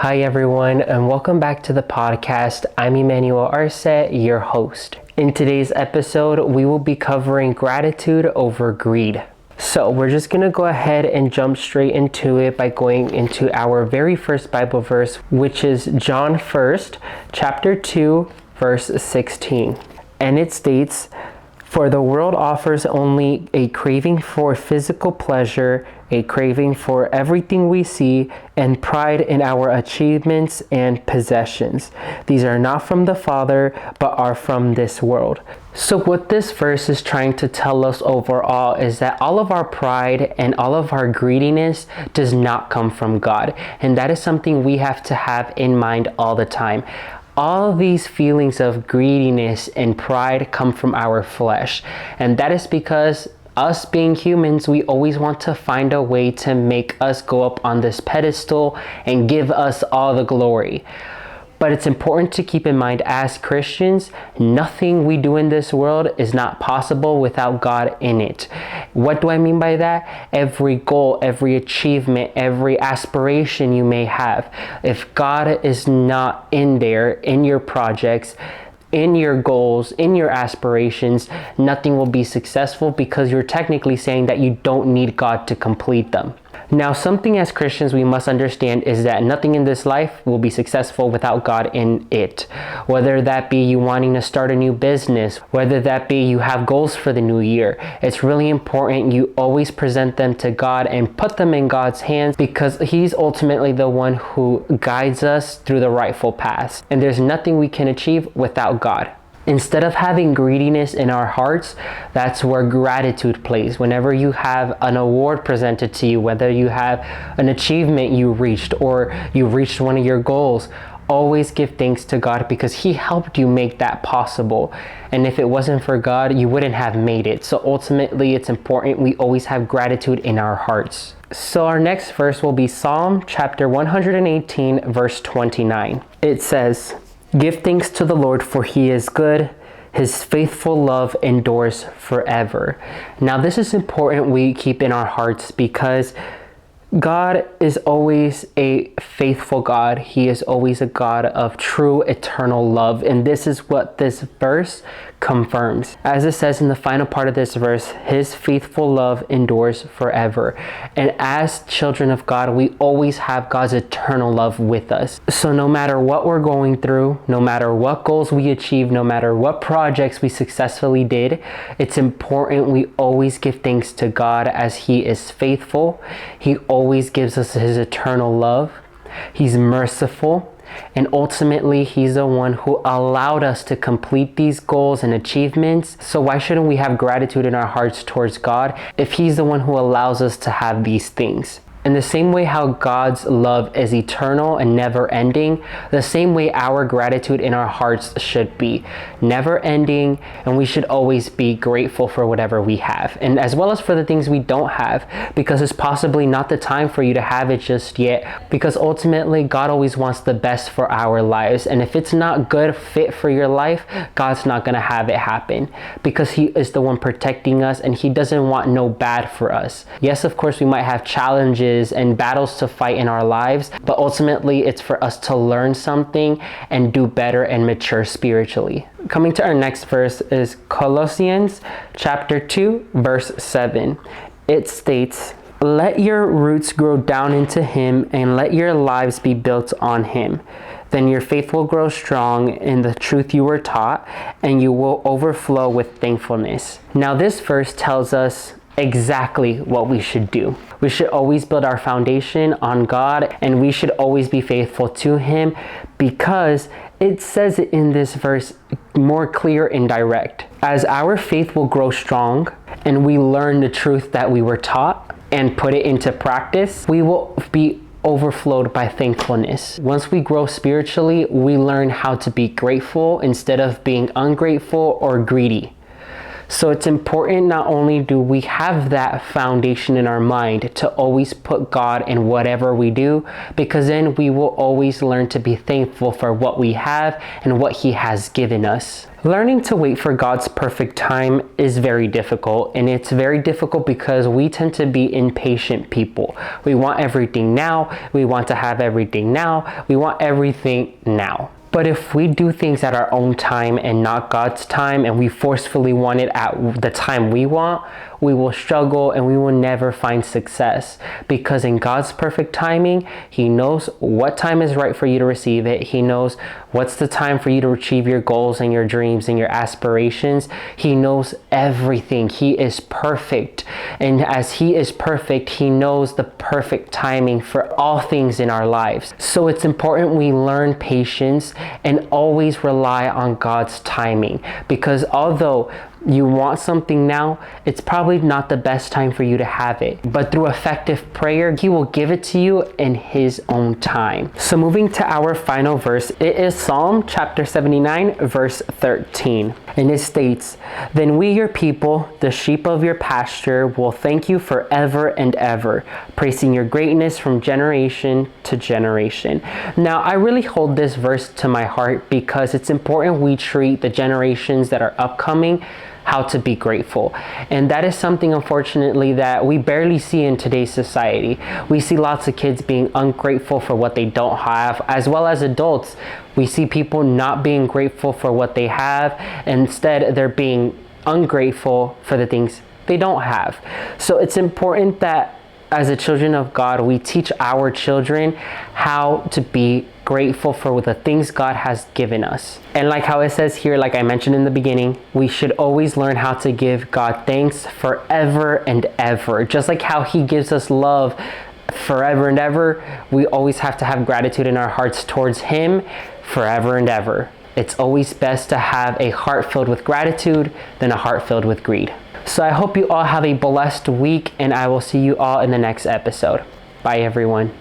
Hi everyone, and welcome back to the podcast. I'm Emmanuel your host. In today's episode, we will be covering gratitude over greed. So we're just going to go ahead and jump straight into it by going into our very first Bible verse, which is John 1st, chapter 2, verse 16. And it states, "For the world offers only a craving for physical pleasure, a craving for everything we see, and pride in our achievements and possessions. These are not from the Father, but are from this world." So what this verse is trying to tell us overall is that all of our pride and all of our greediness does not come from God. And that is something we have to have in mind all the time. All of these feelings of greediness and pride come from our flesh. And that is because us being humans, we always want to find a way to make us go up on this pedestal and give us all the glory. But it's important to keep in mind as Christians, nothing we do in this world is not possible without God in it. What do I mean by that? Every goal, every achievement, every aspiration you may have, if God is not in there, in your projects, in your goals, in your aspirations, nothing will be successful because you're technically saying that you don't need God to complete them. Now, something as Christians we must understand is that nothing in this life will be successful without God in it. Whether that be you wanting to start a new business, whether that be you have goals for the new year, it's really important you always present them to God and put them in God's hands because He's ultimately the one who guides us through the rightful paths. And there's nothing we can achieve without God. Instead of having greediness in our hearts, that's where gratitude plays. Whenever you have an award presented to you, whether you have an achievement you reached or you reached one of your goals, always give thanks to God because He helped you make that possible. And if it wasn't for God, you wouldn't have made it. So ultimately, it's important we always have gratitude in our hearts. So our next verse will be Psalm chapter 118, verse 29. It says, "Give thanks to the Lord, for He is good. His faithful love endures forever." Now, this is important we keep in our hearts because God is always a faithful God. He is always a God of true eternal love. And this is what this verse confirms. As it says in the final part of this verse, His faithful love endures forever. And as children of God, we always have God's eternal love with us. So no matter what we're going through, no matter what goals we achieve, no matter what projects we successfully did, it's important we always give thanks to God as He is faithful. He always gives us His eternal love. He's merciful. And ultimately, He's the one who allowed us to complete these goals and achievements. So why shouldn't we have gratitude in our hearts towards God if He's the one who allows us to have these things? In the same way how God's love is eternal and never ending, the same way our gratitude in our hearts should be never ending, and we should always be grateful for whatever we have, and as well as for the things we don't have, because it's possibly not the time for you to have it just yet, because ultimately God always wants the best for our lives. And if it's not good fit for your life, God's not going to have it happen because He is the one protecting us and He doesn't want no bad for us. Yes, of course, we might have challenges and battles to fight in our lives, but ultimately it's for us to learn something and do better and mature spiritually. Coming to our next verse is Colossians chapter 2, verse 7. It states, "Let your roots grow down into Him and let your lives be built on Him. Then your faith will grow strong in the truth you were taught, and you will overflow with thankfulness." Now this verse tells us exactly what we should do. We should always build our foundation on God, and we should always be faithful to Him because it says it in this verse more clear and direct. As our faith will grow strong and we learn the truth that we were taught and put it into practice, we will be overflowed by thankfulness. Once we grow spiritually, we learn how to be grateful instead of being ungrateful or greedy. So it's important not only do we have that foundation in our mind to always put God in whatever we do, because then we will always learn to be thankful for what we have and what He has given us. Learning to wait for God's perfect time is very difficult, and it's very difficult because we tend to be impatient people. We want everything now, we want to have everything now, we want everything now. But if we do things at our own time and not God's time, and we forcefully want it at the time we want, we will struggle and we will never find success. Because in God's perfect timing, He knows what time is right for you to receive it. He knows what's the time for you to achieve your goals and your dreams and your aspirations. He knows everything. He is perfect. And as He is perfect, He knows the perfect timing for all things in our lives. So it's important we learn patience and always rely on God's timing. Because although you want something now, it's probably not the best time for you to have it. But through effective prayer, He will give it to you in His own time. So moving to our final verse, it is Psalm chapter 79, verse 13. And it states, "Then we, your people, the sheep of your pasture, will thank you forever and ever, praising your greatness from generation to generation." Now, I really hold this verse to my heart because it's important we treat the generations that are upcoming how to be grateful. And that is something, unfortunately, that we barely see in today's society. We see lots of kids being ungrateful for what they don't have, as well as adults. We see people not being grateful for what they have. Instead, they're being ungrateful for the things they don't have. So it's important that as the children of God, we teach our children how to be grateful for the things God has given us. And like how it says here, like I mentioned in the beginning, we should always learn how to give God thanks forever and ever. Just like how He gives us love forever and ever, we always have to have gratitude in our hearts towards Him forever and ever. It's always best to have a heart filled with gratitude than a heart filled with greed. So I hope you all have a blessed week, and I will see you all in the next episode. Bye, everyone.